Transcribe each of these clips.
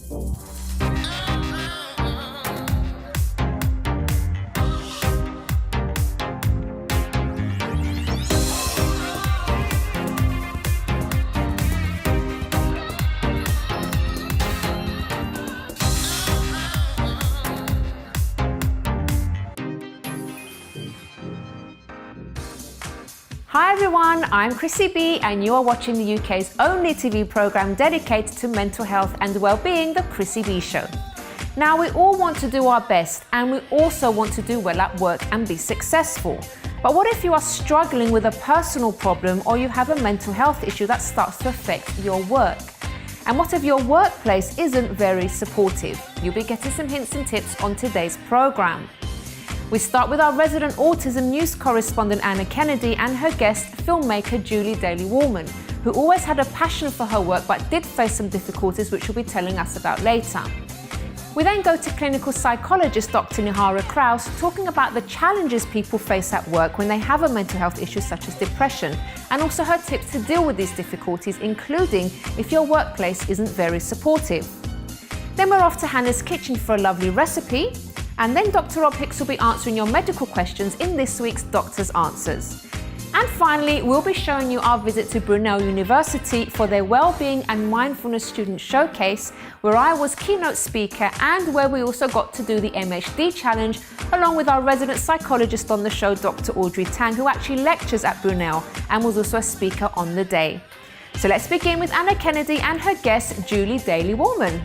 Hi everyone, I'm Chrissy B and you are watching the UK's only TV programme dedicated to mental health and well-being, The Chrissy B Show. Now we all want to do our best and we also want to do well at work and be successful. But what if you are struggling with a personal problem or you have a mental health issue that starts to affect your work? And what if your workplace isn't very supportive? You'll be getting some hints and tips on today's programme. We start with our resident autism news correspondent Anna Kennedy and her guest, filmmaker Julie Daly-Wallman, who always had a passion for her work but did face some difficulties which she'll be telling us about later. We then go to clinical psychologist Dr. Nihara Krause, talking about the challenges people face at work when they have a mental health issue such as depression, and also her tips to deal with these difficulties, including if your workplace isn't very supportive. Then we're off to Hannah's kitchen for a lovely recipe. And then Dr. Rob Hicks will be answering your medical questions in this week's Doctor's Answers. And finally, we'll be showing you our visit to Brunel University for their Wellbeing and Mindfulness Student Showcase, where I was keynote speaker and where we also got to do the MHD Challenge, along with our resident psychologist on the show, Dr. Audrey Tang, who actually lectures at Brunel and was also a speaker on the day. So let's begin with Anna Kennedy and her guest, Julie Daly-Wallman.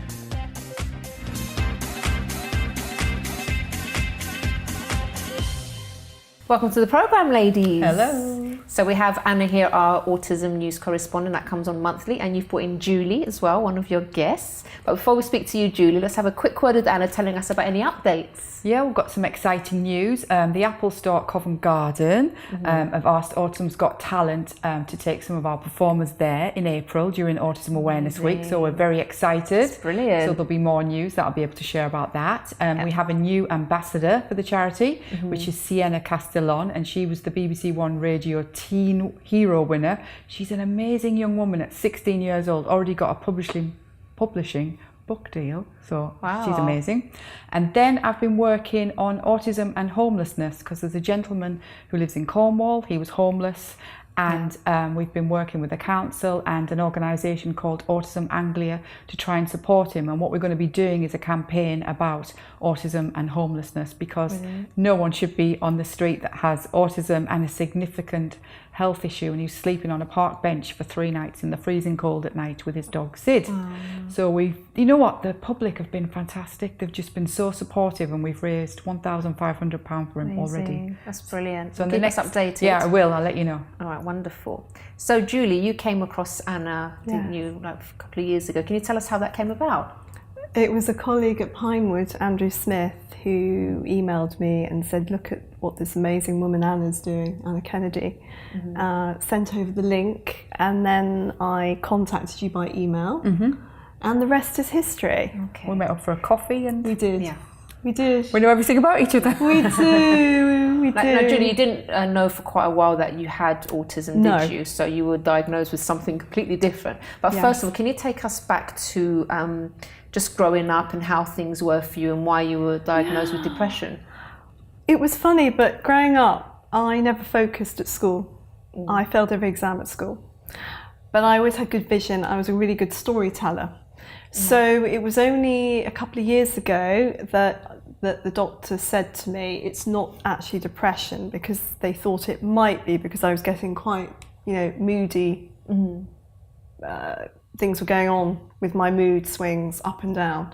Welcome to the programme, ladies. Hello. So we have Anna here, our autism news correspondent that comes on monthly, and you've brought in Julie as well, one of your guests. But before we speak to you, Julie, let's have a quick word with Anna telling us about any updates. Yeah, we've got some exciting news. The Apple Store at Covent Garden have asked Autism's Got Talent to take some of our performers there in April during Autism Awareness Week. So we're very excited. That's brilliant. So there'll be more news that I'll be able to share about that. We have a new ambassador for the charity, which is Sienna Castellon, and she was the BBC One Radio Teen Hero winner. She's an amazing young woman at 16 years old, already got a publishing book deal, so wow. She's amazing. And then I've been working on autism and homelessness because there's a gentleman who lives in Cornwall. He was homeless, and we've been working with the council and an organisation called Autism Anglia to try and support him. And what we're going to be doing is a campaign about autism and homelessness, because no one should be on the street that has autism and a significant health issue, and he's sleeping on a park bench for 3 nights in the freezing cold at night with his dog Sid. So you know what, the public have been fantastic. They've just been so supportive, and we've raised £1,500 for him already. That's brilliant. So keep us updated. Yeah, I will. I'll let you know. All right, wonderful. So Julie, you came across Anna, didn't you, like a couple of years ago? Can you tell us how that came about? It was a colleague at Pinewood, Andrew Smith, who emailed me and said, look at what this amazing woman Anna's doing, Anna Kennedy. Sent over the link, and then I contacted you by email, and the rest is history. Okay. We met up for a coffee, and we did. Yeah. We did. We know everything about each other. We do. We do. Now, Julie, you didn't know for quite a while that you had autism, did you? So you were diagnosed with something completely different. But first of all, can you take us back to just growing up and how things were for you and why you were diagnosed with depression? It was funny, but growing up, I never focused at school. I failed every exam at school. But I always had good vision. I was a really good storyteller. So it was only a couple of years ago that the doctor said to me, it's not actually depression, because they thought it might be, because I was getting quite, moody. Things were going on with my mood swings up and down.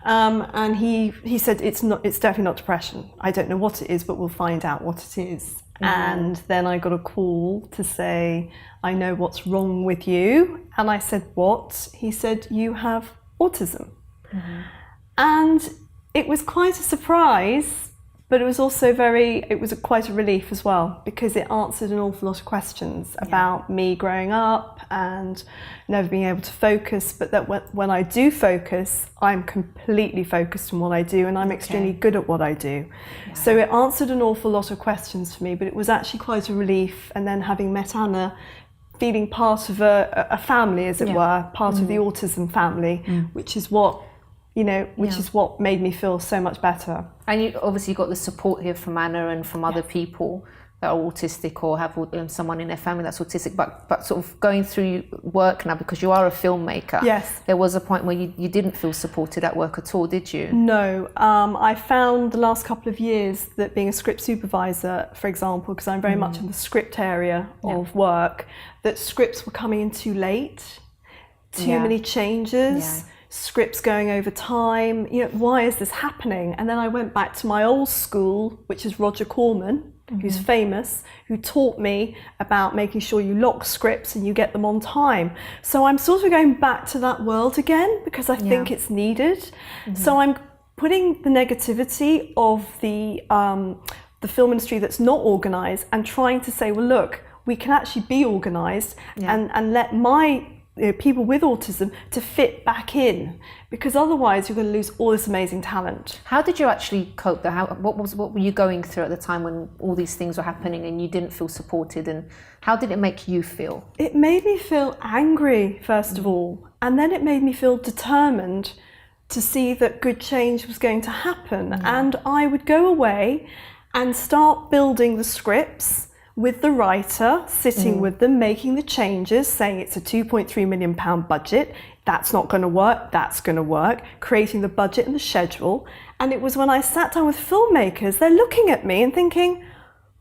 And he said, it's definitely not depression. I don't know what it is, but we'll find out what it is. And then I got a call to say, I know what's wrong with you. And I said, what? He said, you have autism. And it was quite a surprise, but it was also quite a relief as well, because it answered an awful lot of questions about me growing up and never being able to focus, but that when I do focus, I'm completely focused on what I do, and I'm extremely good at what I do. So it answered an awful lot of questions for me, but it was actually quite a relief. And then having met Anna, feeling part of a family, as it were, part of the autism family, which is what you know, which is what made me feel so much better. And you obviously got the support here from Anna and from other people that are autistic or have someone in their family that's autistic, but sort of going through work now, because you are a filmmaker. Yes. There was a point where you didn't feel supported at work at all, did you? No. I found the last couple of years that being a script supervisor, for example, because I'm very much in the script area of work, that scripts were coming in too late, too many changes, scripts going over time. You know, why is this happening? And then I went back to my old school, which is Roger Corman, who's famous, who taught me about making sure you lock scripts and you get them on time. So I'm sort of going back to that world again because I think it's needed. So I'm putting the negativity of the film industry that's not organised and trying to say, well, look, we can actually be organised and let my people with autism to fit back in, because otherwise you're going to lose all this amazing talent. How did you actually cope though? What were you going through at the time when all these things were happening and you didn't feel supported, and how did it make you feel? It made me feel angry, first of all, and then it made me feel determined to see that good change was going to happen. And I would go away and start building the scripts with the writer, sitting with them, making the changes, saying it's a £2.3 million budget, that's not going to work, that's going to work, creating the budget and the schedule. And it was when I sat down with filmmakers, they're looking at me and thinking,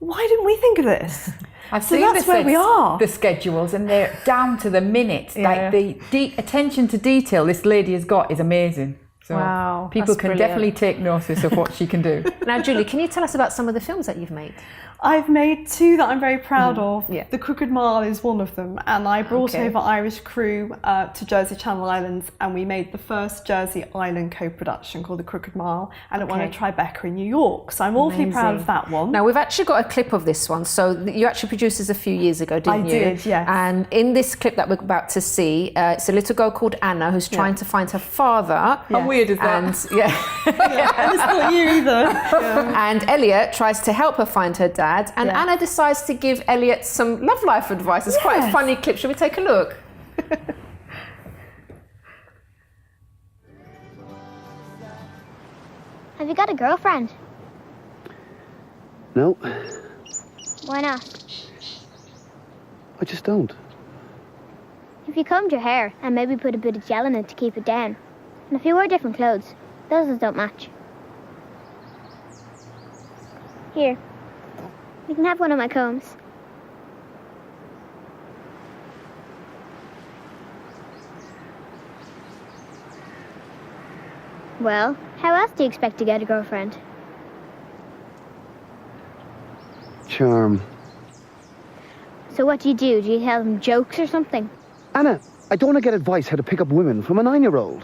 why didn't we think of this? I've So seen that's where we are. the schedules, and they're down to the minute. Like the attention to detail this lady has got is amazing. So Wow, people that's can brilliant. definitely take notice of what she can do. Now, Julie, can you tell us about some of the films that you've made? I've made two that I'm very proud of. Yeah. The Crooked Mile is one of them, and I brought over Irish crew to Jersey Channel Islands, and we made the first Jersey Island co-production called The Crooked Mile, and it won a Tribeca in New York. So I'm awfully proud of that one. Now, we've actually got a clip of this one. So you actually produced this a few years ago, didn't you? I did, yes. And in this clip that we're about to see, it's a little girl called Anna who's trying to find her father. How weird is that? And It's not you either. And Elliot tries to help her find her dad, and Anna decides to give Elliot some love life advice. It's quite a funny clip. Shall we take a look? Have you got a girlfriend? No, Why not? I just don't. If you combed your hair and maybe put a bit of gel in it to keep it down, and if you wore different clothes, those don't match. Here, you can have one of my combs. Well, how else do you expect to get a girlfriend? Charm. So what do? Do you tell them jokes or something? Anna, I don't want to get advice how to pick up women from a 9-year-old.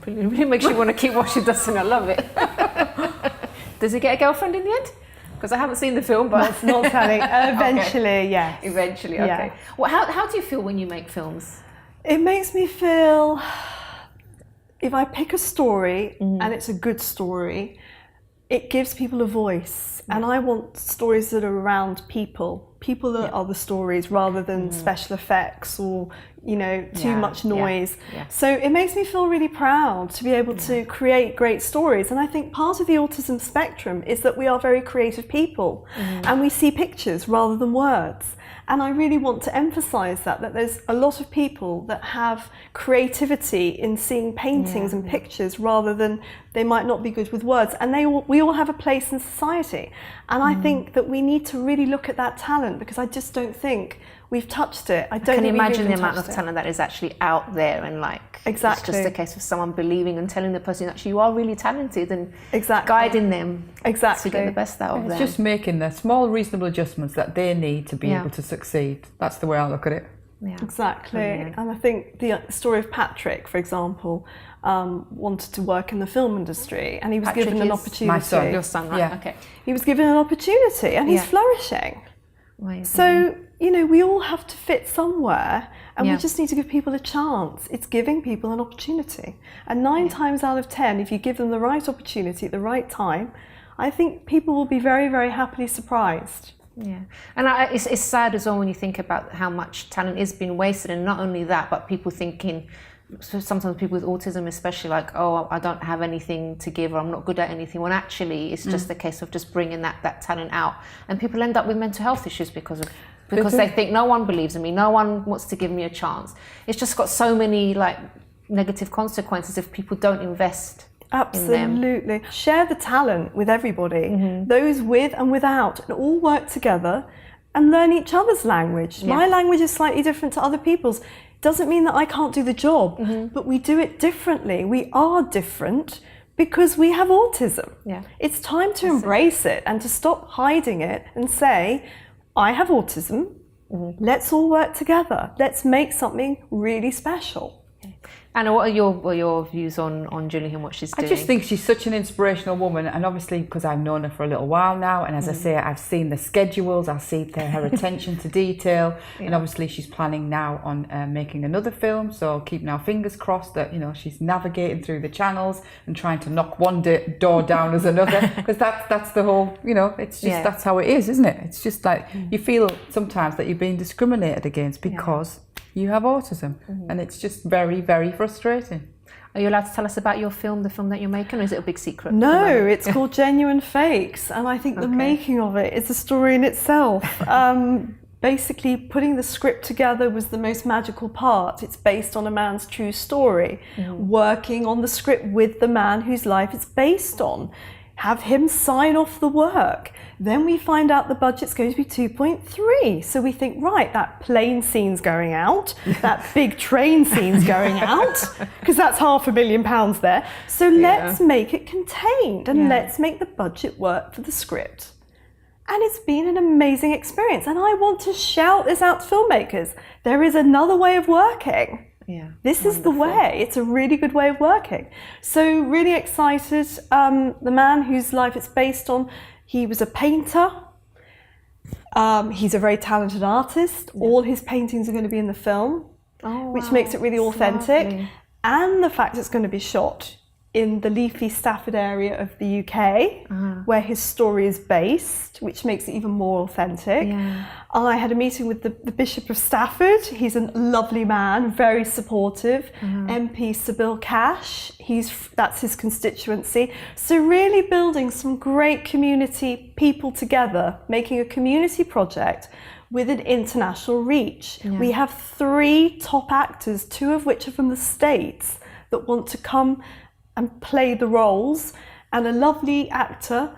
It really makes you want to keep watching Dustin. I love it. Does he get a girlfriend in the end? Because I haven't seen the film, but It's not telling. Eventually, yes. Eventually, okay. Yeah. Well, how do you feel when you make films? It makes me feel, if I pick a story and it's a good story, it gives people a voice. And I want stories that are around people that are the stories, rather than special effects or, you know, too much noise. So it makes me feel really proud to be able to create great stories. And I think part of the autism spectrum is that we are very creative people and we see pictures rather than words. And I really want to emphasize that there's a lot of people that have creativity in seeing paintings and pictures rather than they might not be good with words. And we all have a place in society. And I think that we need to really look at that talent, because I just don't think we've touched it. I don't Can you think we've imagine even the amount of touched it. talent that is actually out there, and like Exactly. it's just a case of someone believing and telling the person actually you are really talented and Exactly. guiding them Exactly. to get the best out of It's them. just making the small, reasonable adjustments that they need to be able to succeed. That's the way I look at it. Exactly. Brilliant. And I think the story of Patrick, for example, wanted to work in the film industry, and he was Patrick given an is opportunity. my son. Your son, right? Yeah. Okay. He was given an opportunity, and he's Yeah. flourishing. Amazing. So, you know, we all have to fit somewhere, and Yeah. we just need to give people a chance. It's giving people an opportunity. And 9 times out of 10, if you give them the right opportunity at the right time, I think people will be very, very happily surprised. Yeah, and it's sad as well when you think about how much talent is being wasted, and not only that, but people thinking, so sometimes people with autism especially, like, oh, I don't have anything to give, or I'm not good at anything, when actually it's just a case of just bringing that talent out, and people end up with mental health issues because they think no one believes in me, no one wants to give me a chance. It's just got so many like negative consequences if people don't invest. Absolutely. Share the talent with everybody, those with and without, and all work together and learn each other's language. Yeah. My language is slightly different to other people's. Doesn't mean that I can't do the job, but we do it differently. We are different because we have autism. Yeah. It's time to embrace it and to stop hiding it and say, I have autism, let's all work together. Let's make something really special. Anna, what are your views on Julie and what she's doing? I just think she's such an inspirational woman, and obviously because I've known her for a little while now, and as I say, I've seen the schedules, I've seen her attention to detail, and obviously she's planning now on making another film, so keeping our fingers crossed that, you know, she's navigating through the channels and trying to knock one door down as another, because that's the whole, you know, it's just that's how it is, isn't it? It's just like you feel sometimes that you're being discriminated against because you have autism, and it's just very, very frustrating. Are you allowed to tell us about your film, the film that you're making, or is it a big secret? No, it's called Genuine Fakes, and I think the making of it is a story in itself. Basically, putting the script together was the most magical part. It's based on a man's true story. Working on the script with the man whose life it's based on. Have him sign off the work. Then we find out the budget's going to be 2.3. So we think, right, that plane scene's going out, that big train scene's going out, because that's £500,000 there. So let's make it contained and let's make the budget work for the script. And it's been an amazing experience. And I want to shout this out to filmmakers. There is another way of working. Yeah, this is the way. It's a really good way of working. So really excited. The man whose life it's based on, he was a painter. He's a very talented artist. All his paintings are going to be in the film, which makes it really authentic. Lovely. And the fact it's going to be shot in the leafy Stafford area of the UK, where his story is based, which makes it even more authentic. Yeah. I had a meeting with the Bishop of Stafford. He's a lovely man, very supportive. MP Sybil Cash, that's his constituency. So really building some great community people together, making a community project with an international reach. We have 3 top actors, 2 of which are from the States, that want to come and play the roles, and a lovely actor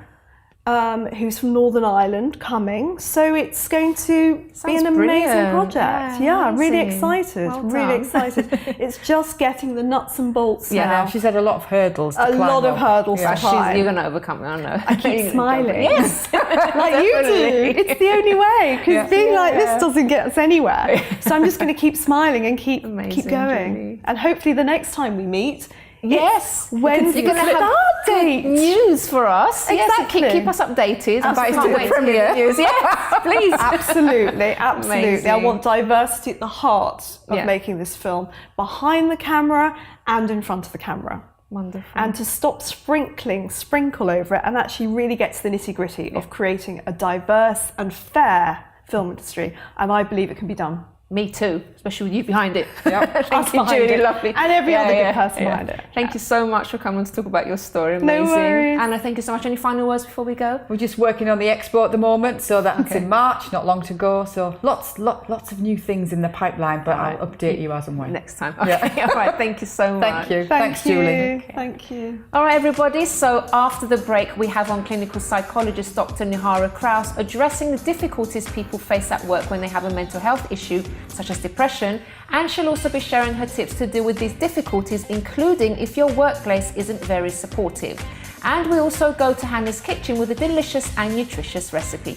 who's from Northern Ireland coming. So it's going to be an amazing project. Yeah, really excited. Really excited. It's just getting the nuts and bolts now. She's had a lot of hurdles to climb A lot of hurdles to climb. You're going to overcome it, I know. I keep smiling. Yes, like you do. It's the only way, because being like this doesn't get us anywhere. So I'm just going to keep smiling and keep going. Julie. And hopefully the next time we meet, yes, Wednesday, you're going to have good news for us. Exactly. Yes, keep us updated. Absolutely. I can't wait to hear the news. Yes, please. Absolutely. Amazing. I want diversity at the heart of making this film, behind the camera and in front of the camera. Wonderful. And to stop sprinkle over it, and actually really get to the nitty-gritty of creating a diverse and fair film industry. And I believe it can be done. Me too, especially with you behind it. Yep. Thank you, Julie. Lovely. And every other good person behind it. Thank you so much for coming to talk about your story. Amazing. No worries. Anna, thank you so much. Any final words before we go? We're just working on the expo at the moment, so that's in March, not long to go. So lots of new things in the pipeline, but I'll update you as and when. Next time. Okay. All right. Thank you so much. Thank you. Thanks, Julie. Okay. Thank you. All right, everybody. So after the break, we have on clinical psychologist Dr. Nihara Krause addressing the difficulties people face at work when they have a mental health issue, such as depression. And she'll also be sharing her tips to deal with these difficulties, including if your workplace isn't very supportive. And we also go to Hannah's kitchen with a delicious and nutritious recipe.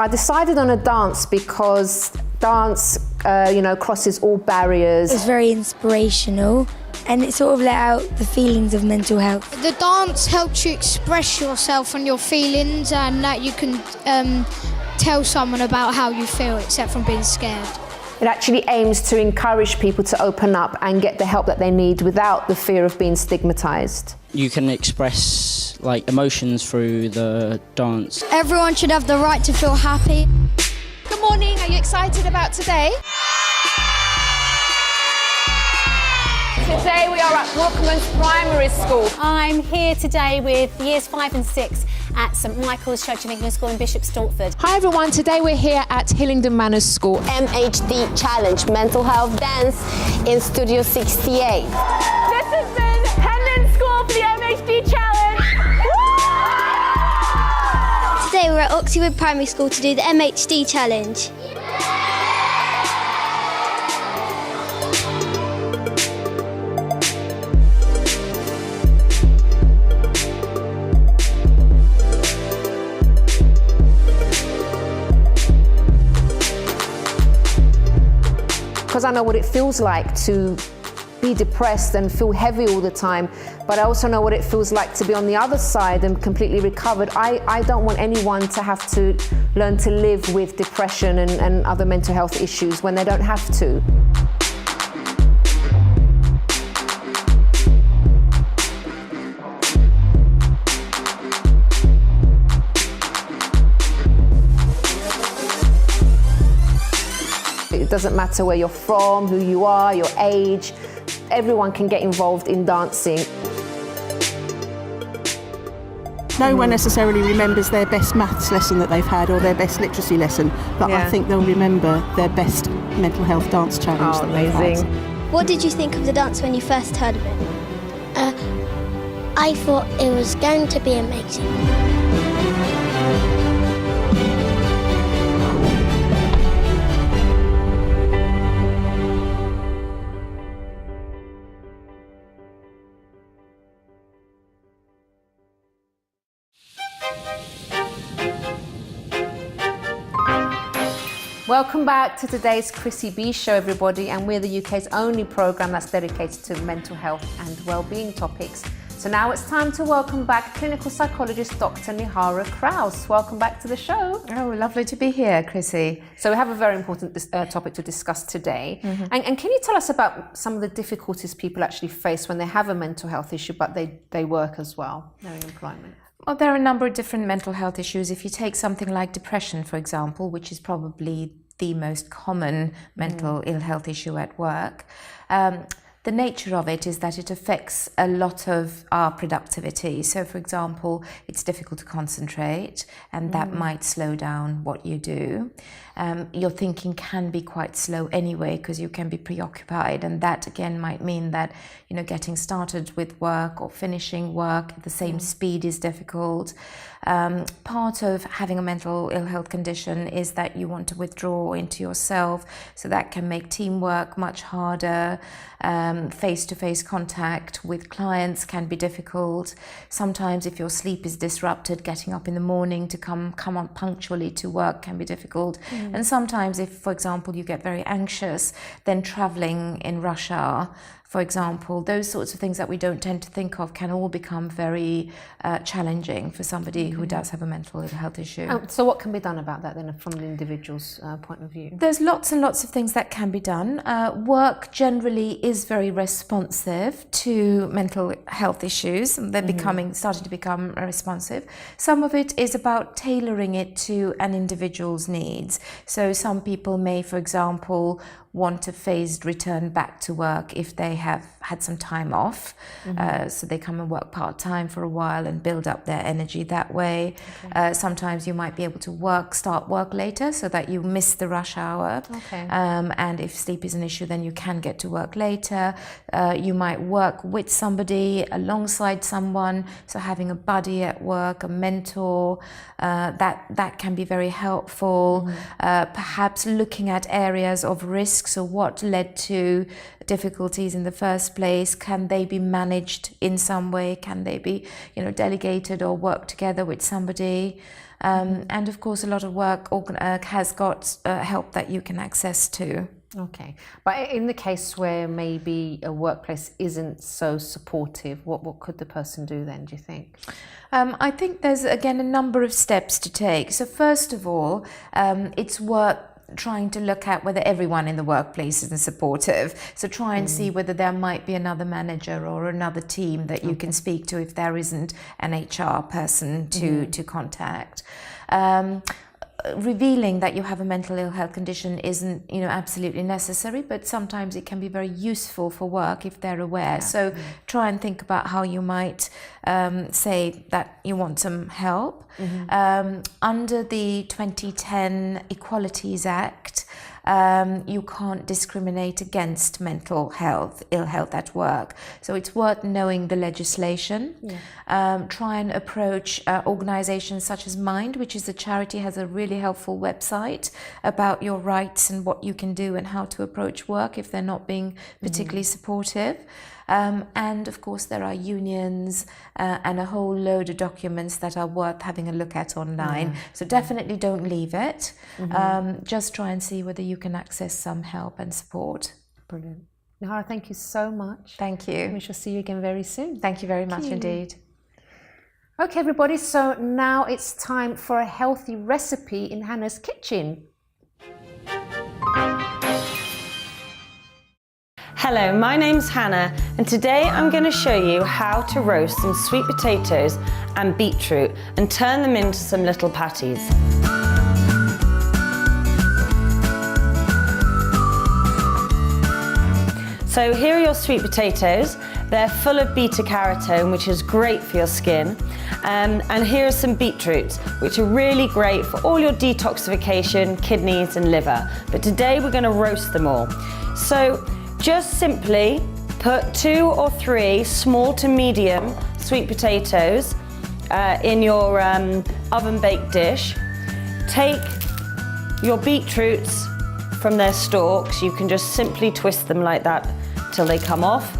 I decided on a dance because dance, crosses all barriers. It's very inspirational and it sort of let out the feelings of mental health. The dance helps you express yourself and your feelings, and that you can tell someone about how you feel, except from being scared. It actually aims to encourage people to open up and get the help that they need without the fear of being stigmatized. You can express emotions through the dance. Everyone should have the right to feel happy. Good morning, are you excited about today? Today we are at Wookman's Primary School. I'm here today with years 5 and 6 at St Michael's Church of England School in Bishop Stortford. Hi everyone, today we're here at Hillingdon Manor School. MHD Challenge, Mental Health Dance in Studio 68. This has been Hendon School for the MHD Challenge. Today we're at Oxywood Primary School to do the MHD Challenge. Because I know what it feels like to be depressed and feel heavy all the time, but I also know what it feels like to be on the other side and completely recovered. I don't want anyone to have to learn to live with depression and other mental health issues when they don't have to. It doesn't matter where you're from, who you are, your age. Everyone can get involved in dancing. No one necessarily remembers their best maths lesson that they've had or their best literacy lesson, but I think they'll remember their best mental health dance challenge that they've had. What did you think of the dance when you first heard of it? I thought it was going to be amazing. Welcome back to today's Chrissy B Show, everybody, and we're the UK's only programme that's dedicated to mental health and well-being topics. So now it's time to welcome back clinical psychologist Dr. Nihara Krause. Welcome back to the show. Oh, lovely to be here, Chrissy. So we have a very important topic to discuss today. And can you tell us about some of the difficulties people actually face when they have a mental health issue, but they work as well, they're in employment? Well, there are a number of different mental health issues. If you take something like depression, for example, which is probably the most common mental ill health issue at work, the nature of it is that it affects a lot of our productivity. So, for example, it's difficult to concentrate, and that might slow down what you do. Your thinking can be quite slow anyway because you can be preoccupied, and that again might mean that getting started with work or finishing work at the same speed is difficult. Part of having a mental ill health condition is that you want to withdraw into yourself, so that can make teamwork much harder. Face-to-face contact with clients can be difficult. Sometimes if your sleep is disrupted, getting up in the morning to come on punctually to work can be difficult. And sometimes if, for example, you get very anxious, then traveling in rush hour, for example, those sorts of things that we don't tend to think of can all become very challenging for somebody who does have a mental health issue. So what can be done about that then from the individual's point of view? There's lots and lots of things that can be done. Work generally is very responsive to mental health issues. They're starting to become responsive. Some of it is about tailoring it to an individual's needs. So some people may, for example, want a phased return back to work if they have had some time off. So they come and work part-time for a while and build up their energy that way. Sometimes you might be able to start work later so that you miss the rush hour. And if sleep is an issue, then you can get to work later. You might work with somebody, alongside someone, so having a buddy at work, a mentor, that can be very helpful. Perhaps looking at areas of risk. So what led to difficulties in the first place? Can they be managed in some way? Can they be, delegated or work together with somebody? And of course, a lot of work has got help that you can access to. Okay, but in the case where maybe a workplace isn't so supportive, what could the person do then, do you think? I think there's, again, a number of steps to take. So first of all, it's worth trying to look at whether everyone in the workplace is supportive. So try and see whether there might be another manager or another team that you can speak to if there isn't an HR person to contact. Revealing that you have a mental ill health condition isn't, absolutely necessary, but sometimes it can be very useful for work if they're aware. So try and think about how you might say that you want some help. Under the 2010 Equalities Act, you can't discriminate against mental health, ill health at work. So it's worth knowing the legislation. Try and approach organizations such as Mind, which is a charity, has a really helpful website about your rights and what you can do and how to approach work if they're not being particularly supportive. And of course there are unions and a whole load of documents that are worth having a look at online. So definitely don't leave it. Just try and see whether you can access some help and support. Brilliant. Nihara, thank you so much. Thank you. We shall see you again very soon. Thank you very much indeed. Okay everybody, so now it's time for a healthy recipe in Hannah's kitchen. Hello, my name's Hannah, and today I'm going to show you how to roast some sweet potatoes and beetroot and turn them into some little patties. So here are your sweet potatoes. They're full of beta-carotene, which is great for your skin. And here are some beetroots, which are really great for all your detoxification, kidneys and liver. But today we're going to roast them all. So just simply put 2 or 3 small to medium sweet potatoes in your oven baked dish. Take your beetroots from their stalks. You can just simply twist them like that till they come off.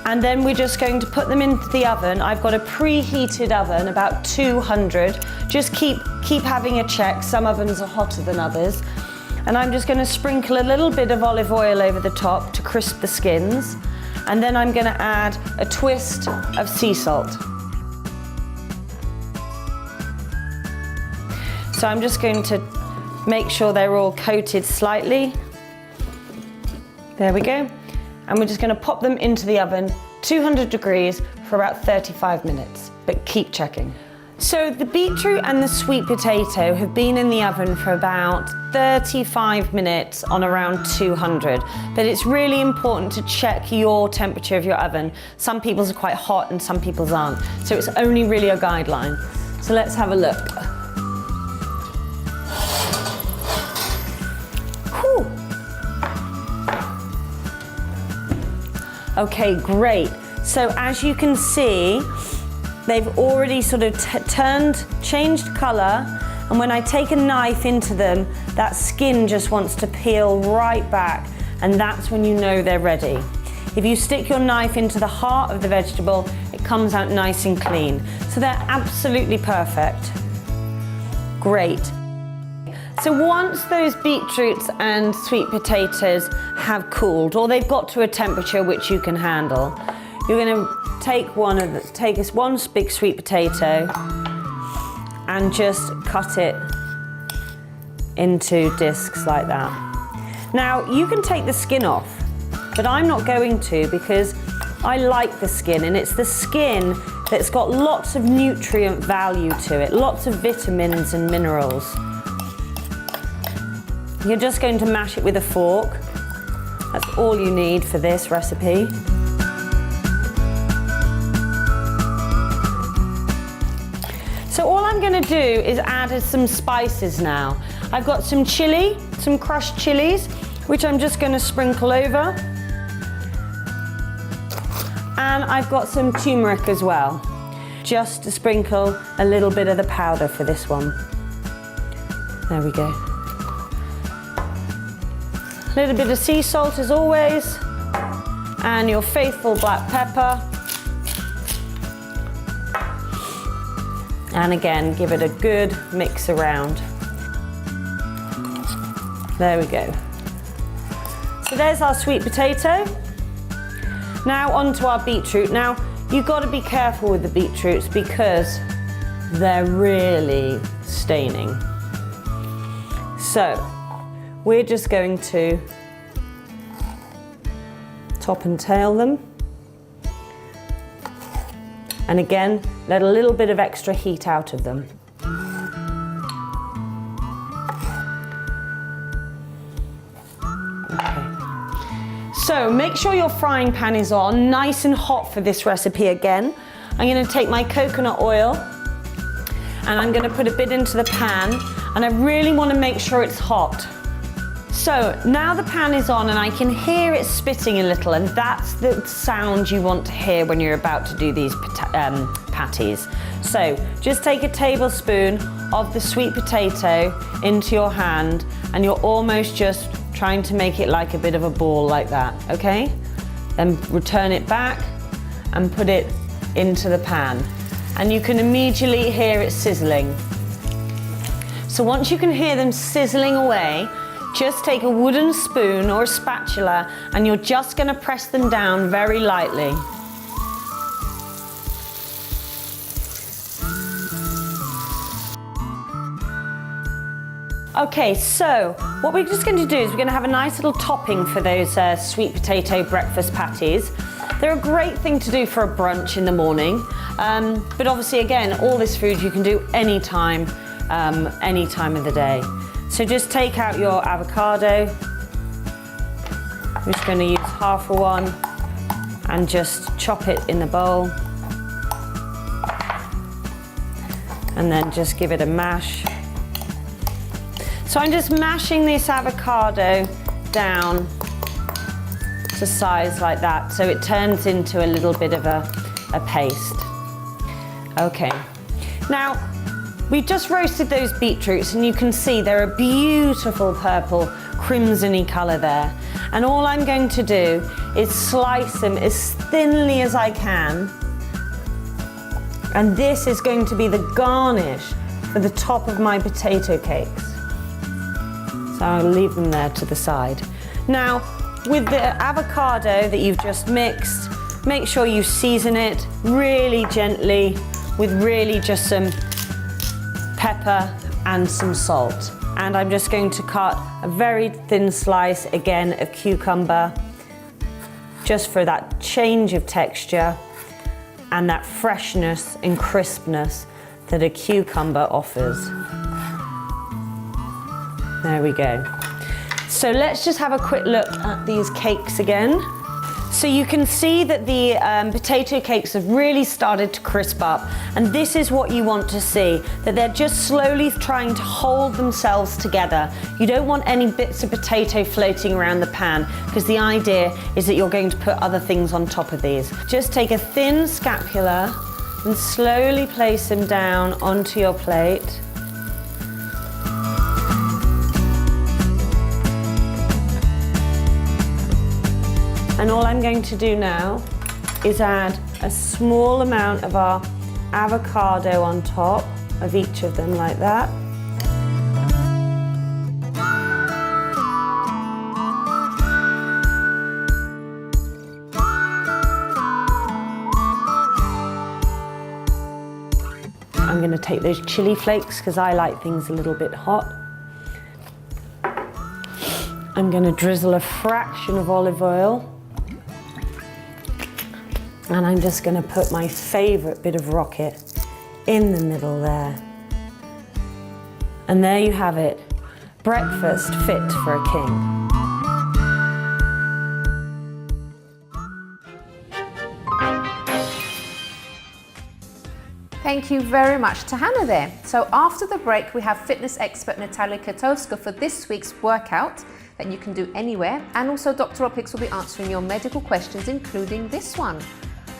And then we're just going to put them into the oven. I've got a preheated oven, about 200. Just keep having a check. Some ovens are hotter than others. And I'm just going to sprinkle a little bit of olive oil over the top to crisp the skins. And then I'm going to add a twist of sea salt. So I'm just going to make sure they're all coated slightly. There we go. And we're just going to pop them into the oven, 200 degrees, for about 35 minutes. But keep checking. So the beetroot and the sweet potato have been in the oven for about 35 minutes on around 200. But it's really important to check your temperature of your oven. Some people's are quite hot and some people's aren't. So it's only really a guideline. So let's have a look. Whew. Okay, great. So as you can see, they've already sort of changed colour, and when I take a knife into them, that skin just wants to peel right back, and that's when you know they're ready. If you stick your knife into the heart of the vegetable, it comes out nice and clean. So they're absolutely perfect. Great. So once those beetroots and sweet potatoes have cooled, or they've got to a temperature which you can handle, you're going to take this one big sweet potato and just cut it into discs like that. Now you can take the skin off, but I'm not going to because I like the skin, and it's the skin that's got lots of nutrient value to it, lots of vitamins and minerals. You're just going to mash it with a fork. That's all you need for this recipe. So all I'm going to do is add some spices now. I've got some chili, some crushed chilies, which I'm just going to sprinkle over. And I've got some turmeric as well, just to sprinkle a little bit of the powder for this one. There we go. A little bit of sea salt as always, and your faithful black pepper. And again, give it a good mix around. There we go. So there's our sweet potato. Now onto our beetroot. Now, you've got to be careful with the beetroots because they're really staining. So, we're just going to top and tail them. And again, let a little bit of extra heat out of them. So make sure your frying pan is on, nice and hot for this recipe again. I'm going to take my coconut oil and I'm going to put a bit into the pan, and I really want to make sure it's hot. So now the pan is on and I can hear it spitting a little, and that's the sound you want to hear when you're about to do these patties. So just take a tablespoon of the sweet potato into your hand and you're almost just trying to make it like a bit of a ball like that, okay? Then return it back and put it into the pan. And you can immediately hear it sizzling. So once you can hear them sizzling away, just take a wooden spoon or a spatula and you're just going to press them down very lightly. Okay, so what we're just going to do is we're going to have a nice little topping for those sweet potato breakfast patties. They're a great thing to do for a brunch in the morning, but obviously again, all this food you can do any time of the day. So just take out your avocado. I'm just going to use half of one and just chop it in the bowl. And then just give it a mash. So I'm just mashing this avocado down to size like that, so it turns into a little bit of a paste. Okay, now we've just roasted those beetroots and you can see they're a beautiful purple crimson-y colour there. And all I'm going to do is slice them as thinly as I can. And this is going to be the garnish for the top of my potato cakes. So I'll leave them there to the side. Now, with the avocado that you've just mixed, make sure you season it really gently with really just some pepper and some salt. And I'm just going to cut a very thin slice again of cucumber, just for that change of texture and that freshness and crispness that a cucumber offers. There we go. So let's just have a quick look at these cakes again. So you can see that the potato cakes have really started to crisp up, and this is what you want to see, that they're just slowly trying to hold themselves together. You don't want any bits of potato floating around the pan, because the idea is that you're going to put other things on top of these. Just take a thin spatula and slowly place them down onto your plate. And all I'm going to do now is add a small amount of our avocado on top of each of them like that. I'm going to take those chili flakes because I like things a little bit hot. I'm going to drizzle a fraction of olive oil. And I'm just going to put my favourite bit of rocket in the middle there. And there you have it. Breakfast fit for a king. Thank you very much to Hannah there. So after the break, we have fitness expert Natalia Katowska for this week's workout that you can do anywhere. And also Dr. Rob Hicks will be answering your medical questions, including this one.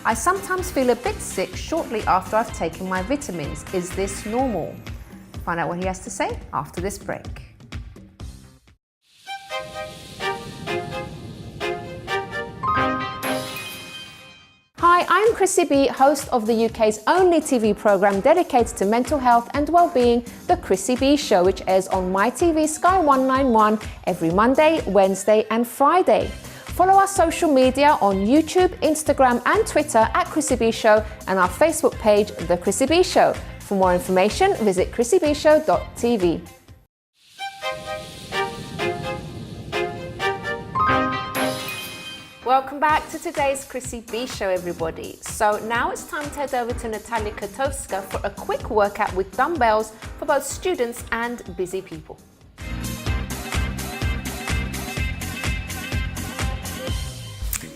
I sometimes feel a bit sick shortly after I've taken my vitamins. Is this normal? Find out what he has to say after this break. Hi, I'm Chrissy B, host of the UK's only TV programme dedicated to mental health and well-being, The Chrissy B Show, which airs on MyTV Sky 191 every Monday, Wednesday and Friday. Follow our social media on YouTube, Instagram and Twitter at Chrissy B Show and our Facebook page, The Chrissy B Show. For more information, visit chrissybshow.tv. Welcome back to today's Chrissy B Show, everybody. So now it's time to head over to Natalia Kotowska for a quick workout with dumbbells for both students and busy people.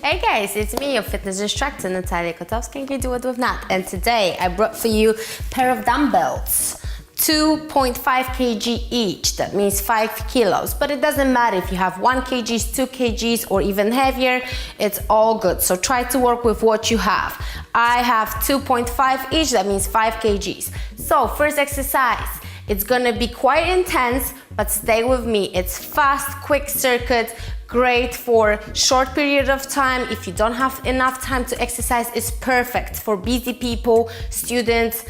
Hey guys, it's me, your fitness instructor Natalia Kotowska, and you do it with Nat. And today I brought for you a pair of dumbbells. 2.5 kg each, that means 5 kilos, but it doesn't matter if you have 1 kg, 2 kgs or even heavier, it's all good. So try to work with what you have. I have 2.5 each, that means 5 kgs. So first exercise, it's gonna be quite intense, but stay with me. It's fast, quick circuit, great for short period of time. If you don't have enough time to exercise, it's perfect for busy people, students,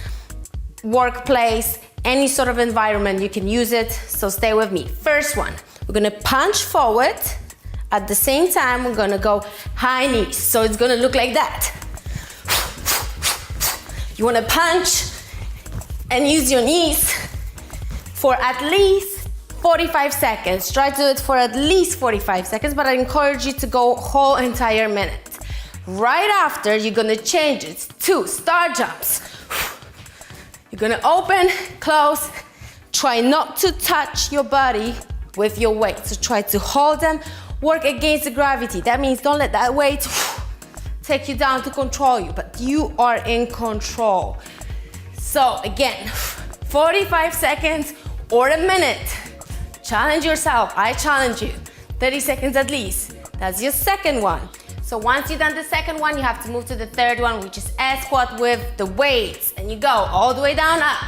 workplace, any sort of environment, you can use it, so stay with me. First one, we're gonna punch forward. At the same time, we're gonna go high knees, so it's gonna look like that. You wanna punch and use your knees for at least 45 seconds. Try to do it for at least 45 seconds, but I encourage you to go whole entire minute. Right after, you're gonna change it to star jumps. You're gonna open, close, try not to touch your body with your weight. So try to hold them, work against the gravity. That means don't let that weight take you down to control you, but you are in control. So again, 45 seconds or a minute. Challenge yourself, I challenge you. 30 seconds at least. That's your second one. So once you've done the second one, you have to move to the third one, which is air squat with the weights. And you go all the way down, up.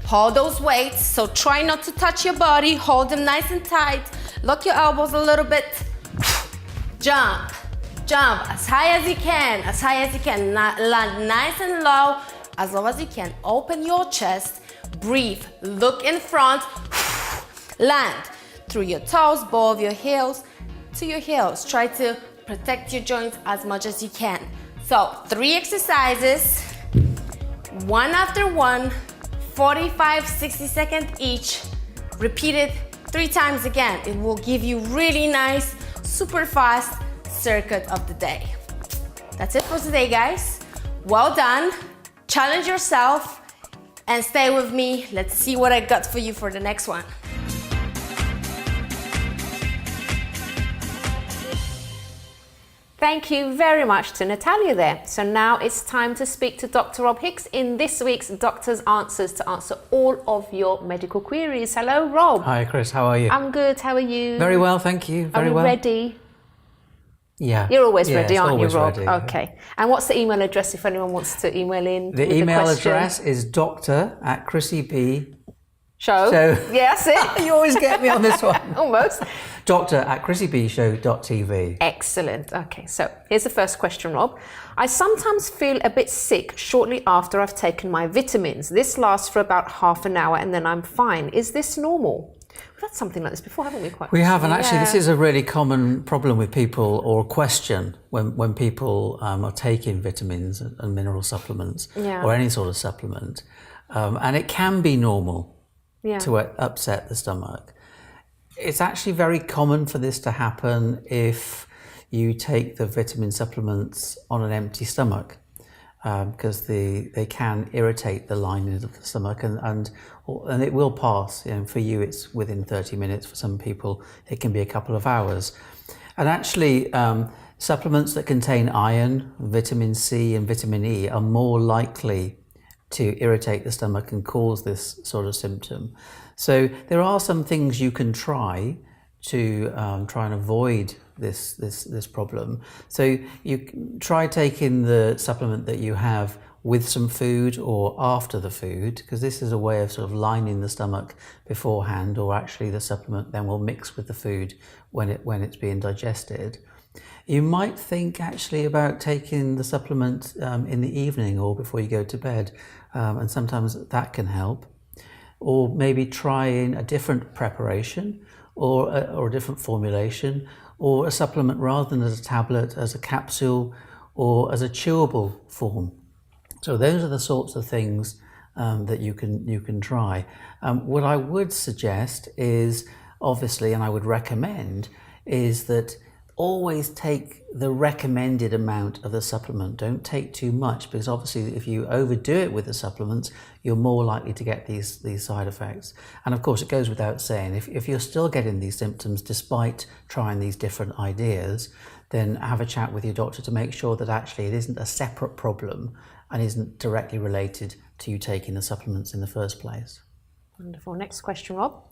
Hold those weights. So try not to touch your body. Hold them nice and tight. Lock your elbows a little bit. Jump, jump as high as you can, as high as you can. Land nice and low, as low as you can. Open your chest, breathe, look in front. Land through your toes, ball of your heels to your heels. Try to protect your joints as much as you can. So 3 exercises, one after one, 45, 60 seconds each. Repeat it 3 times again. It will give you really nice, super fast circuit of the day. That's it for today, guys. Well done. Challenge yourself and stay with me. Let's see what I got for you for the next one. Thank you very much to Natalia there. So now it's time to speak to Dr. Rob Hicks in this week's Doctor's Answers to answer all of your medical queries. Hello, Rob. Hi, Chris. How are you? I'm good. How are you? Very well, thank you. Very well. Are you ready? Yeah. You're always ready, aren't you, Rob? Ready. Okay. And what's the email address if anyone wants to email in? The email address is doctor@ChrissyB. Show. Yeah, that's it. You always get me on this one. Almost. doctor@ChrissyBshow.tv. Excellent. Okay, so here's the first question, Rob. I sometimes feel a bit sick shortly after I've taken my vitamins. This lasts for about half an hour and then I'm fine. Is this normal? We've had something like this before, haven't we? We have, and actually this is a really common problem with people, or a question when people are taking vitamins and mineral supplements or any sort of supplement. And it can be normal to upset the stomach. It's actually very common for this to happen if you take the vitamin supplements on an empty stomach, because they can irritate the lining of the stomach, and it will pass. For you, it's within 30 minutes. For some people, it can be a couple of hours. And actually, supplements that contain iron, vitamin C, and vitamin E are more likely to irritate the stomach and cause this sort of symptom. So there are some things you can try to try and avoid this problem. So you try taking the supplement that you have with some food or after the food, because this is a way of sort of lining the stomach beforehand, or actually the supplement then will mix with the food when it's being digested. You might think actually about taking the supplement in the evening or before you go to bed, and sometimes that can help. Or maybe trying a different preparation or a different formulation, or a supplement rather than as a tablet, as a capsule or as a chewable form. So those are the sorts of things that you can try. What I would suggest is, obviously, and I would recommend, is that always take the recommended amount of the supplement. Don't take too much, because obviously if you overdo it with the supplements, you're more likely to get these side effects. And of course, it goes without saying, if you're still getting these symptoms despite trying these different ideas, then have a chat with your doctor to make sure that actually it isn't a separate problem and isn't directly related to you taking the supplements in the first place. Wonderful. Next question, Rob.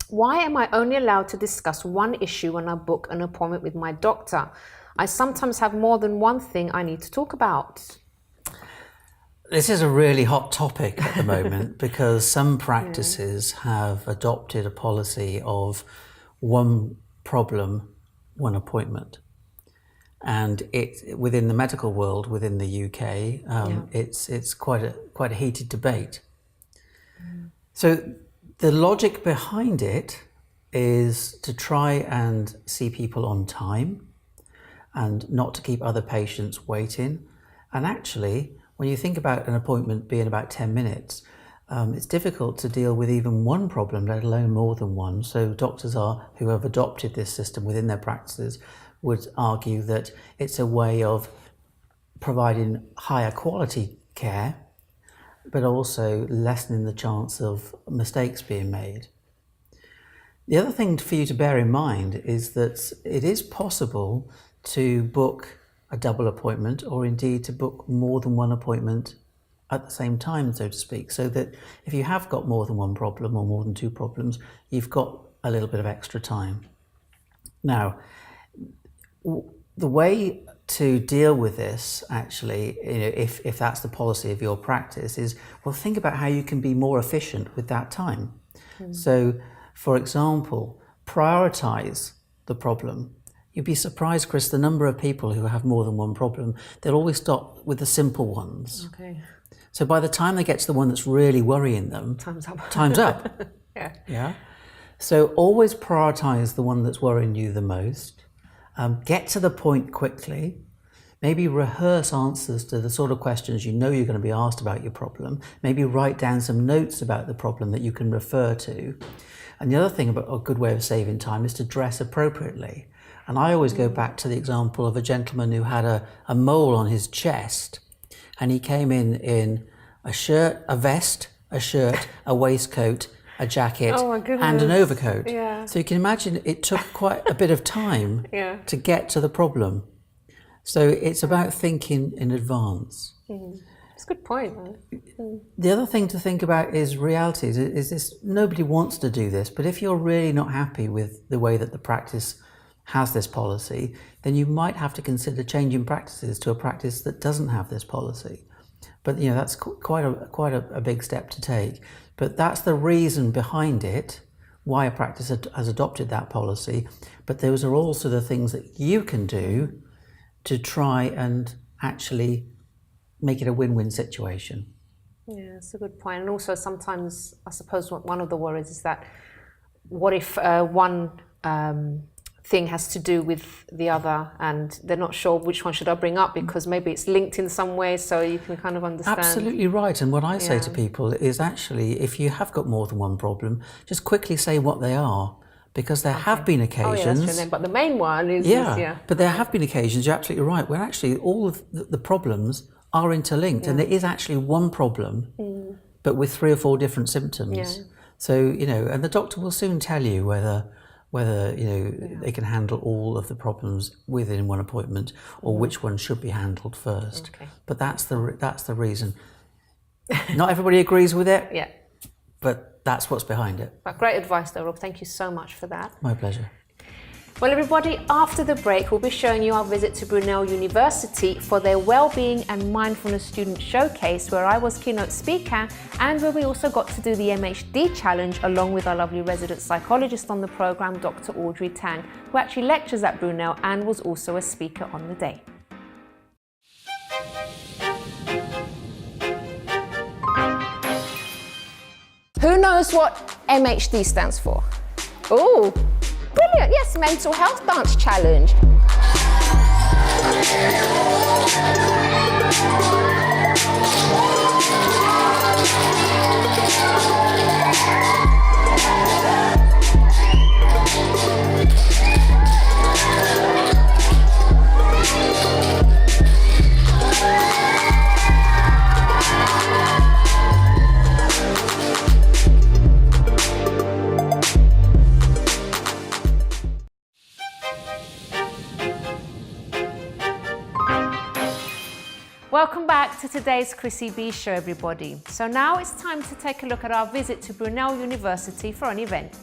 Why am I only allowed to discuss one issue when I book an appointment with my doctor? I sometimes have more than one thing I need to talk about. This is a really hot topic at the moment because some practices have adopted a policy of one problem, one appointment. And within the medical world, within the UK, it's quite a heated debate. So the logic behind it is to try and see people on time and not to keep other patients waiting. And actually, when you think about an appointment being about 10 minutes, it's difficult to deal with even one problem, let alone more than one. So doctors who have adopted this system within their practices would argue that it's a way of providing higher quality care, but also lessening the chance of mistakes being made. The other thing for you to bear in mind is that it is possible to book a double appointment, or indeed to book more than one appointment at the same time, so to speak, so that if you have got more than one problem or more than two problems, you've got a little bit of extra time. Now, the way to deal with this, actually, if that's the policy of your practice, is, well, think about how you can be more efficient with that time. So, for example, prioritize the problem. You'd be surprised, Chris, the number of people who have more than one problem, they'll always stop with the simple ones. Okay. So by the time they get to the one that's really worrying them, time's up. Time's up. Yeah. So always prioritize the one that's worrying you the most. Get to the point quickly. Maybe rehearse answers to the sort of questions you know you're going to be asked about your problem. Maybe write down some notes about the problem that you can refer to. And the other thing about a good way of saving time is to dress appropriately. And I always go back to the example of a gentleman who had a mole on his chest, and he came in a shirt, a vest, a shirt, a waistcoat, a jacket, and an overcoat. Yeah. So you can imagine it took quite a bit of time to get to the problem. So it's about thinking in advance. It's a good point. The other thing to think about is realities. Is this, nobody wants to do this, but if you're really not happy with the way that the practice has this policy, then you might have to consider changing practices to a practice that doesn't have this policy. But that's quite a big step to take. But that's the reason behind it, why a practice has adopted that policy. But those are also the things that you can do to try and actually make it a win-win situation. Yeah, it's a good point. And also sometimes, I suppose one of the worries is that what if one thing has to do with the other and they're not sure which one should I bring up because maybe it's linked in some way, so you can kind of understand. Absolutely right. And what I say to people is actually, if you have got more than one problem, just quickly say what they are, because there have been occasions. That's true. But the main one is but there have been occasions, you're absolutely right, where actually all of the problems are interlinked, and there is actually one problem, but with 3 or 4 different symptoms. So, and the doctor will soon tell you whether they can handle all of the problems within one appointment, or which one should be handled first. But that's the reason. Not everybody agrees with it. But that's what's behind it. But great advice, though, Rob. Thank you so much for that. My pleasure. Well, everybody, after the break, we'll be showing you our visit to Brunel University for their Wellbeing and Mindfulness Student Showcase, where I was keynote speaker and where we also got to do the MHD challenge along with our lovely resident psychologist on the program, Dr. Audrey Tang, who actually lectures at Brunel and was also a speaker on the day. Who knows what MHD stands for? Oh, brilliant. Yes, Mental Health Dance Challenge. Welcome back to today's Chrissy B Show, everybody. So now it's time to take a look at our visit to Brunel University for an event.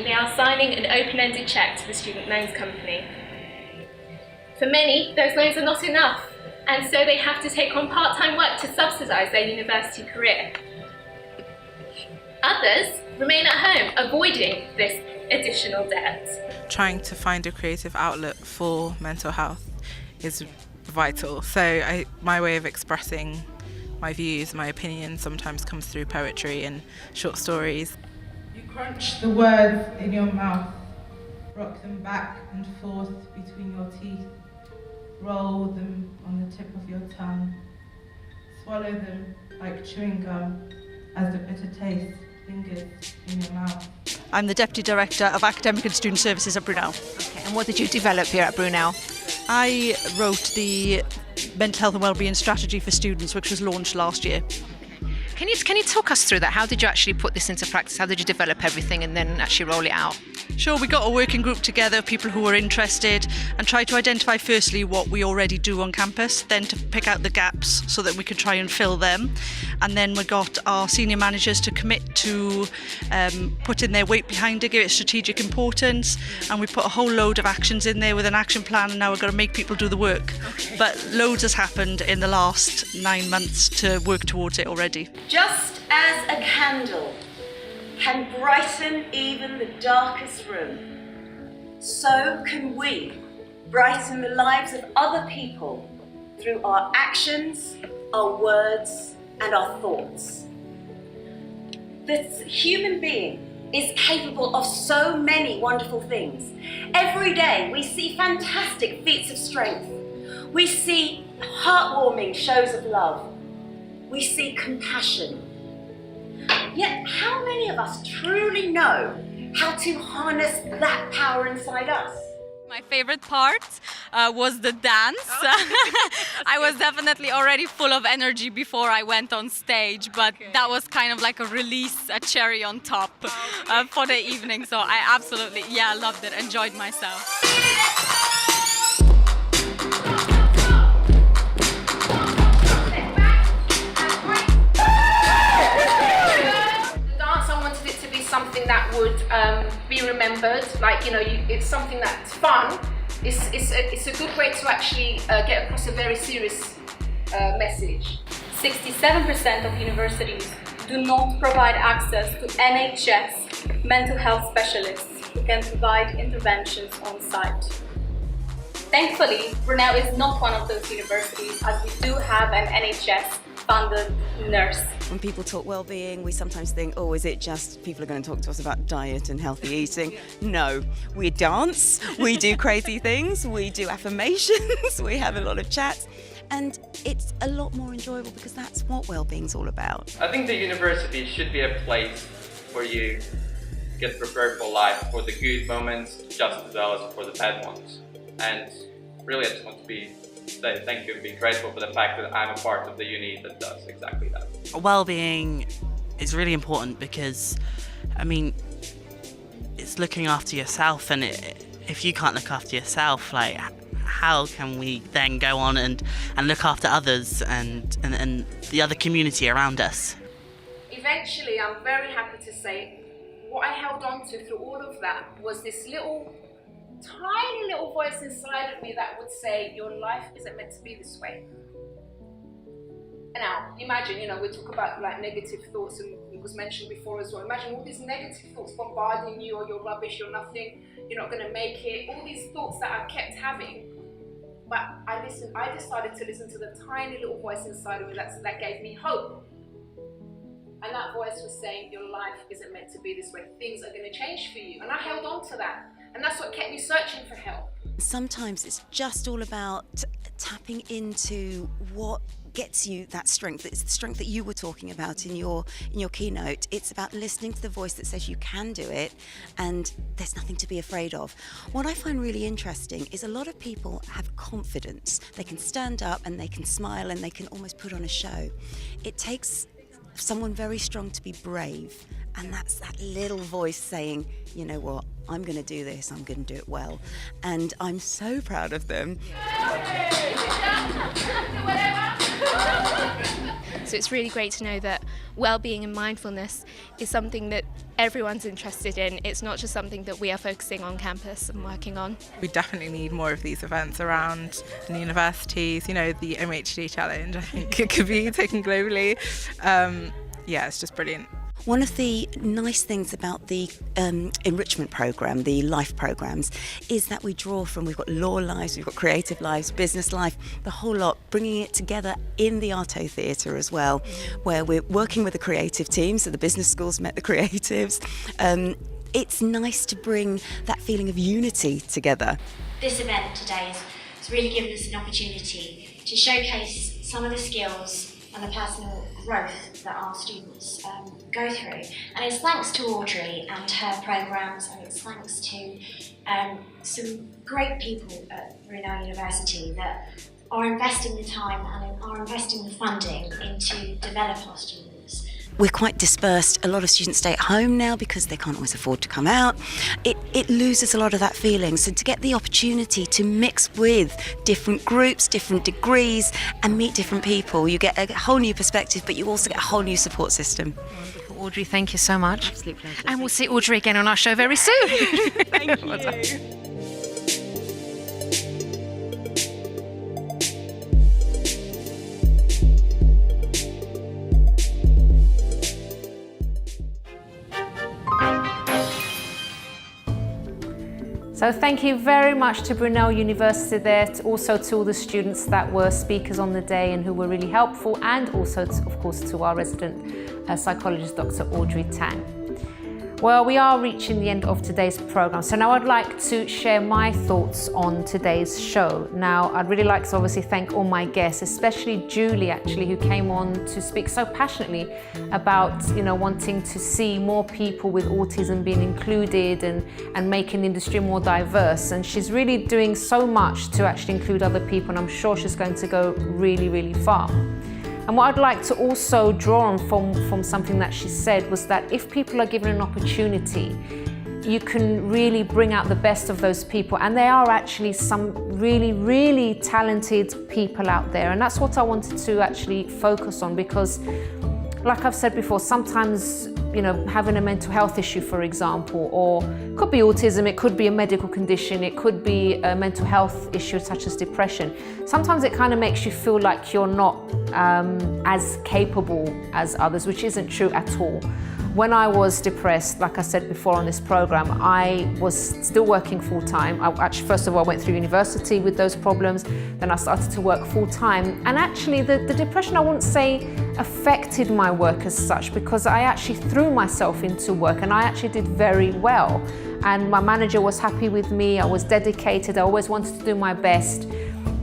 They are signing an open-ended cheque to the Student Loans Company. For many, those loans are not enough, and so they have to take on part-time work to subsidise their university career. Others remain at home, avoiding this additional debt. Trying to find a creative outlet for mental health is vital. So my way of expressing my views, my opinions sometimes comes through poetry and short stories. Crunch the words in your mouth, rock them back and forth between your teeth, roll them on the tip of your tongue, swallow them like chewing gum as the bitter taste lingers in your mouth. I'm the Deputy Director of Academic and Student Services at Brunel. Okay, and what did you develop here at Brunel? I wrote the Mental Health and Wellbeing Strategy for Students, which was launched last year. Can you talk us through that? How did you actually put this into practice? How did you develop everything and then actually roll it out? Sure, we got a working group together, people who were interested, and tried to identify firstly what we already do on campus, then to pick out the gaps so that we could try and fill them. And then we got our senior managers to commit to putting their weight behind it, give it strategic importance, and we put a whole load of actions in there with an action plan, and now we're going to make people do the work. Okay. But loads has happened in the last 9 months to work towards it already. Just as a candle can brighten even the darkest room, so can we brighten the lives of other people through our actions, our words, and our thoughts. This human being is capable of so many wonderful things. Every day we see fantastic feats of strength. We see heartwarming shows of love. We see compassion. Yet how many of us truly know how to harness that power inside us? My favorite part was the dance. I was definitely already full of energy before I went on stage, but that was kind of like a release, a cherry on top for the evening. So I absolutely, loved it, enjoyed myself. Something that would be remembered, it's something that's fun. It's a good way to actually get across a very serious message. 67% of universities do not provide access to NHS mental health specialists who can provide interventions on site. Thankfully, Brunel is not one of those universities, as we do have an NHS-funded nurse. When people talk well-being, we sometimes think, oh, is it just people are going to talk to us about diet and healthy eating? No, we dance, we do crazy things, we do affirmations, we have a lot of chats, and it's a lot more enjoyable because that's what well-being's all about. I think the university should be a place for you to get prepared for life, for the good moments just as well as for the bad ones. And really I just want to say thank you and be grateful for the fact that I'm a part of the uni that does exactly that. Well-being is really important because, I mean, it's looking after yourself, and if you can't look after yourself, like, how can we then go on and look after others and the other community around us? Eventually, I'm very happy to say, what I held on to through all of that was this tiny little voice inside of me that would say, your life isn't meant to be this way. Now, imagine, we talk about like negative thoughts, and it was mentioned before as well. Imagine all these negative thoughts bombarding you, or you're rubbish, you're nothing, you're not going to make it. All these thoughts that I kept having. But I decided to listen to the tiny little voice inside of me that gave me hope. And that voice was saying, your life isn't meant to be this way. Things are going to change for you. And I held on to that. And that's what kept me searching for help. Sometimes it's just all about tapping into what gets you that strength. It's the strength that you were talking about in your keynote. It's about listening to the voice that says you can do it and there's nothing to be afraid of. What I find really interesting is a lot of people have confidence. They can stand up and they can smile and they can almost put on a show. It takes someone very strong to be brave, and that's that little voice saying, you know what, I'm going to do this, I'm going to do it well, and I'm so proud of them. So it's really great to know that well-being and mindfulness is something that everyone's interested in. It's not just something that we are focusing on campus and working on. We definitely need more of these events around the universities. The MHD challenge, I think it could be taken globally. Yeah, it's just brilliant. One of the nice things about the enrichment programme, the life programmes, is that we draw from, we've got law lives, we've got creative lives, business life, the whole lot, bringing it together in the Arto Theatre as well, where we're working with the creative team, so the business schools met the creatives. It's nice to bring that feeling of unity together. This event today has really given us an opportunity to showcase some of the skills and the personal growth that our students go through. And it's thanks to Audrey and her programmes, and it's thanks to some great people at Brunel University that are investing the time and are investing the funding into develop our students. We're quite dispersed. A lot of students stay at home now because they can't always afford to come out. It loses a lot of that feeling. So to get the opportunity to mix with different groups, different degrees, and meet different people, you get a whole new perspective, but you also get a whole new support system. Wonderful. Audrey, thank you so much. Absolute pleasure. And we'll see Audrey again on our show very soon. Thank you. Well done. So thank you very much to Brunel University there, also to all the students that were speakers on the day and who were really helpful, and also, of course, to our resident psychologist, Dr. Audrey Tang. Well, we are reaching the end of today's program, so now I'd like to share my thoughts on today's show. Now, I'd really like to obviously thank all my guests, especially Julie, actually, who came on to speak so passionately about, wanting to see more people with autism being included and making the industry more diverse. And she's really doing so much to actually include other people, and I'm sure she's going to go really, really far. And what I'd like to also draw on from something that she said was that if people are given an opportunity, you can really bring out the best of those people. And there are actually some really, really talented people out there. And that's what I wanted to actually focus on, because like I've said before, sometimes, having a mental health issue, for example, or it could be autism, it could be a medical condition, it could be a mental health issue such as depression. Sometimes it kind of makes you feel like you're not as capable as others, which isn't true at all. When I was depressed, like I said before on this program, I was still working full-time. First of all, I went through university with those problems, then I started to work full-time. And actually, the depression, I wouldn't say affected my work as such, because I actually threw myself into work and I actually did very well. And my manager was happy with me, I was dedicated, I always wanted to do my best.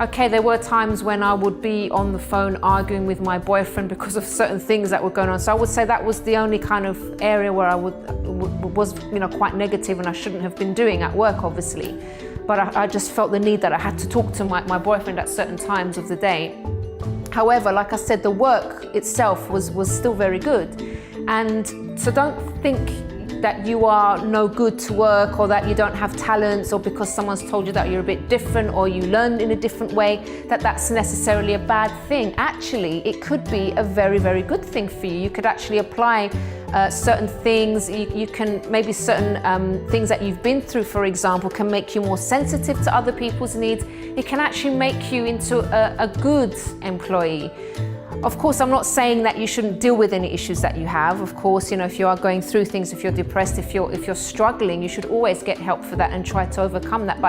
Okay, there were times when I would be on the phone arguing with my boyfriend because of certain things that were going on. So I would say that was the only kind of area where I was quite negative, and I shouldn't have been doing at work, obviously. But I just felt the need that I had to talk to my boyfriend at certain times of the day. However, like I said, the work itself was still very good. And so don't think that you are no good to work, or that you don't have talents, or because someone's told you that you're a bit different or you learned in a different way, that's necessarily a bad thing. Actually, it could be a very, very good thing for you. You could actually apply certain things. You can, maybe certain things that you've been through, for example, can make you more sensitive to other people's needs. It can actually make you into a good employee. Of course, I'm not saying that you shouldn't deal with any issues that you have. Of course, if you are going through things, if you're depressed, if you're struggling, you should always get help for that and try to overcome that.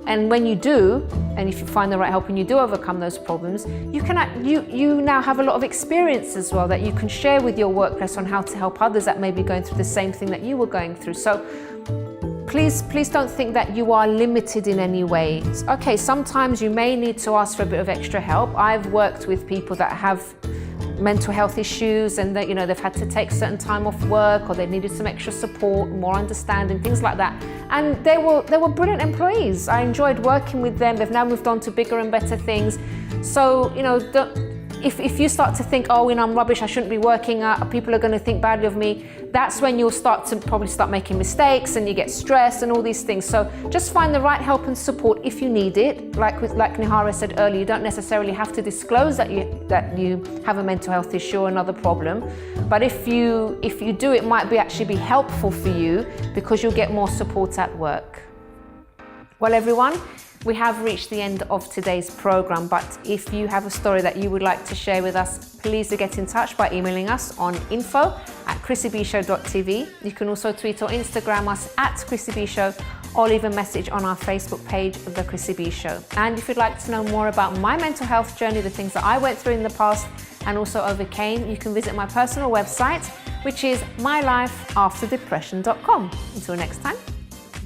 And when you do, and if you find the right help and you do overcome those problems, you now have a lot of experience as well that you can share with your workplace on how to help others that may be going through the same thing that you were going through. So please don't think that you are limited in any way. Okay, sometimes you may need to ask for a bit of extra help. I've worked with people that have mental health issues, and that they've had to take certain time off work, or they needed some extra support, more understanding, things like that. And they were brilliant employees. I enjoyed working with them. They've now moved on to bigger and better things. So if you start to think, oh, I'm rubbish, I shouldn't be working, people are going to think badly of me, that's when you'll probably start making mistakes, and you get stressed and all these things. So just find the right help and support if you need it. Like Nihara said earlier, you don't necessarily have to disclose that you have a mental health issue or another problem. But if you do, it might actually be helpful for you, because you'll get more support at work. Well, everyone, we have reached the end of today's program, but if you have a story that you would like to share with us, please do get in touch by emailing us on info@chrissybshow.tv. You can also tweet or Instagram us @ChrissyBShow, or leave a message on our Facebook page, The Chrissy B Show. And if you'd like to know more about my mental health journey, the things that I went through in the past and also overcame, you can visit my personal website, which is mylifeafterdepression.com. Until next time,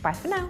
bye for now.